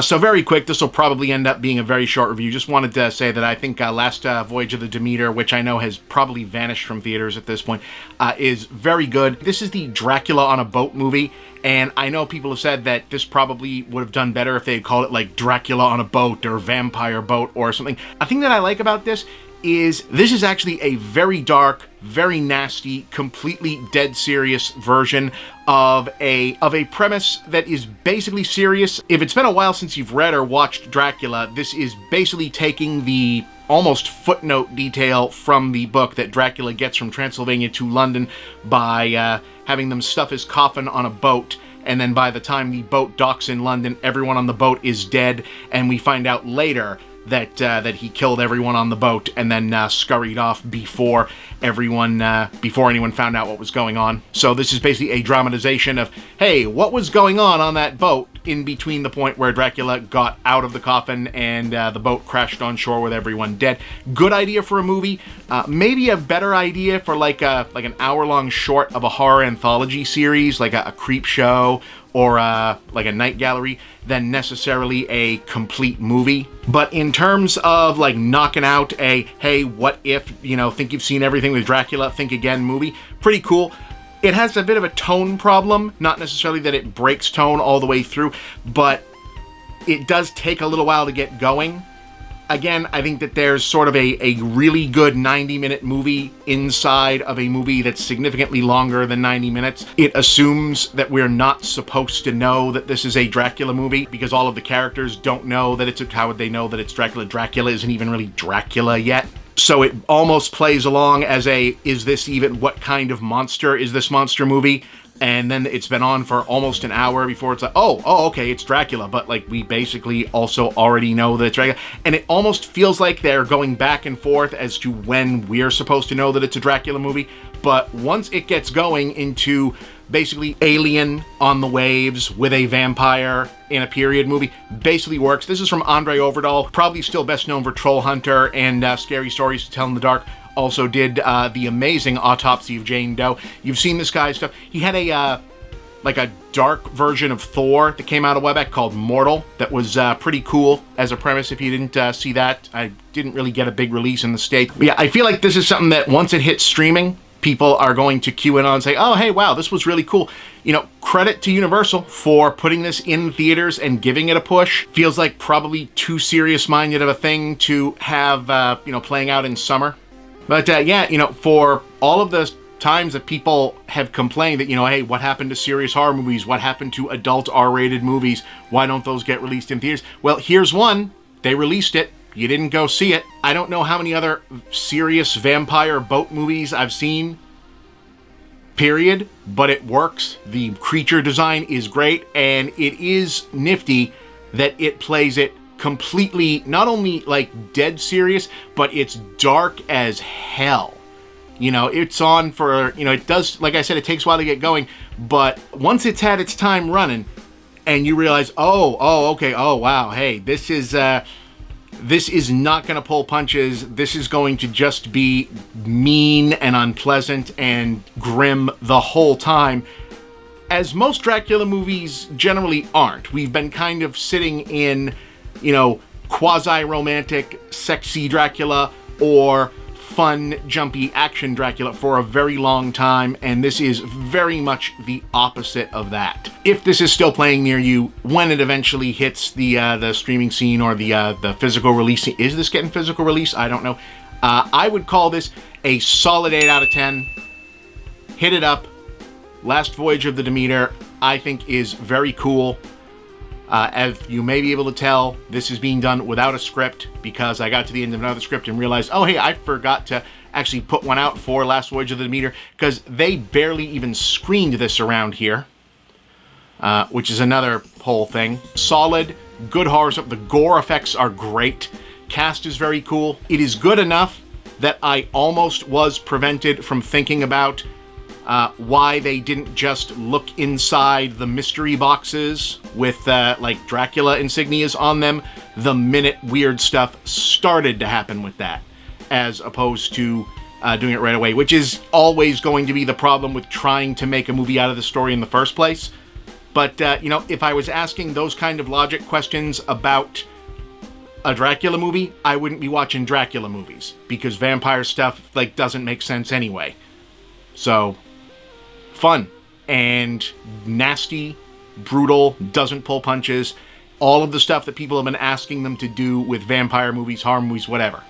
So very quick, this will probably end up being a very short review. Just wanted to say that I think last Voyage of the Demeter, which I know has probably vanished from theaters at this point, is very good. This is the Dracula on a boat movie, and I know people have said that this probably would have done better if they had called it like Dracula on a boat or Vampire Boat or something. A thing that I like about this is actually a very dark, very nasty, completely dead serious version of a premise that is basically serious. If it's been a while since you've read or watched Dracula, this is basically taking the almost footnote detail from the book that Dracula gets from Transylvania to London by having them stuff his coffin on a boat, and then by the time the boat docks in London, everyone on the boat is dead, and we find out later that he killed everyone on the boat and then scurried off before anyone found out what was going on. So this is basically a dramatization of, hey, what was going on that boat in between the point where Dracula got out of the coffin and the boat crashed on shore with everyone dead. Good idea for a movie. Maybe a better idea for like an hour-long short of a horror anthology series, like a creep show or like a night gallery, than necessarily a complete movie. But in terms of like knocking out a, hey, what if, think you've seen everything with Dracula, think again movie, pretty cool. It has a bit of a tone problem, not necessarily that it breaks tone all the way through, but it does take a little while to get going. Again, I think that there's sort of a really good 90-minute movie inside of a movie that's significantly longer than 90 minutes. It assumes that we're not supposed to know that this is a Dracula movie because all of the characters don't know that how would they know that it's Dracula? Dracula isn't even really Dracula yet. So it almost plays along as is this even, what kind of monster is this monster movie? And then it's been on for almost an hour before it's like, oh, okay, it's Dracula. But like, we basically also already know that it's Dracula. And it almost feels like they're going back and forth as to when we're supposed to know that it's a Dracula movie. But once it gets going into basically Alien on the waves with a vampire in a period movie, basically works. This is from Andre Overdahl, probably still best known for Troll Hunter and Scary Stories to Tell in the Dark. Also did the amazing Autopsy of Jane Doe. You've seen this guy's stuff. He had a dark version of Thor that came out a while back called Mortal that was pretty cool as a premise. If you didn't see that, I didn't really get a big release in the States. But yeah, I feel like this is something that once it hits streaming, people are going to cue in on and say, oh, hey, wow, this was really cool. Credit to Universal for putting this in theaters and giving it a push. Feels like probably too serious-minded of a thing to have, playing out in summer. But for all of the times that people have complained that, hey, what happened to serious horror movies? What happened to adult R-rated movies? Why don't those get released in theaters? Well, here's one. They released it. You didn't go see it. I don't know how many other serious vampire boat movies I've seen, period, but it works. The creature design is great, and it is nifty that it plays it completely, not only like dead serious, but it's dark as hell. It's on for, it does, like I said, it takes a while to get going, but once it's had its time running and you realize, okay, wow, hey, this is not going to pull punches. This is going to just be mean and unpleasant and grim the whole time, as most Dracula movies generally aren't. We've been kind of sitting in quasi-romantic, sexy Dracula or fun, jumpy action Dracula for a very long time, and this is very much the opposite of that. If this is still playing near you, when it eventually hits the streaming scene or the physical release, is this getting physical release? I don't know. I would call this a solid 8 out of 10. Hit it up. Last Voyage of the Demeter, I think, is very cool. As you may be able to tell, this is being done without a script because I got to the end of another script and realized, oh, hey, I forgot to actually put one out for Last Voyage of the Demeter because they barely even screened this around here, which is another whole thing. Solid, good horror stuff. The gore effects are great. Cast is very cool. It is good enough that I almost was prevented from thinking about why they didn't just look inside the mystery boxes with like Dracula insignias on them the minute weird stuff started to happen with that, as opposed to doing it right away, which is always going to be the problem with trying to make a movie out of the story in the first place. But, you know, if I was asking those kind of logic questions about a Dracula movie, I wouldn't be watching Dracula movies, because vampire stuff, like, doesn't make sense anyway. So, fun and nasty, brutal, doesn't pull punches, all of the stuff that people have been asking them to do with vampire movies, horror movies, whatever.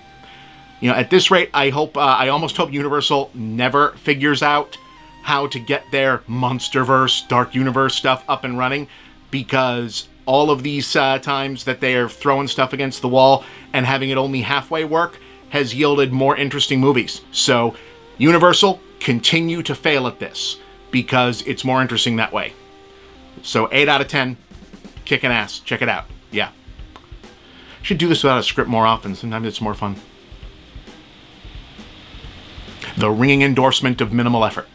You know, at this rate, I almost hope Universal never figures out how to get their Monsterverse, Dark Universe stuff up and running, because all of these times that they are throwing stuff against the wall and having it only halfway work has yielded more interesting movies. So, Universal, continue to fail at this, because it's more interesting that way. So 8 out of 10, kicking ass. Check it out. Yeah. Should do this without a script more often. Sometimes it's more fun. The ringing endorsement of minimal effort.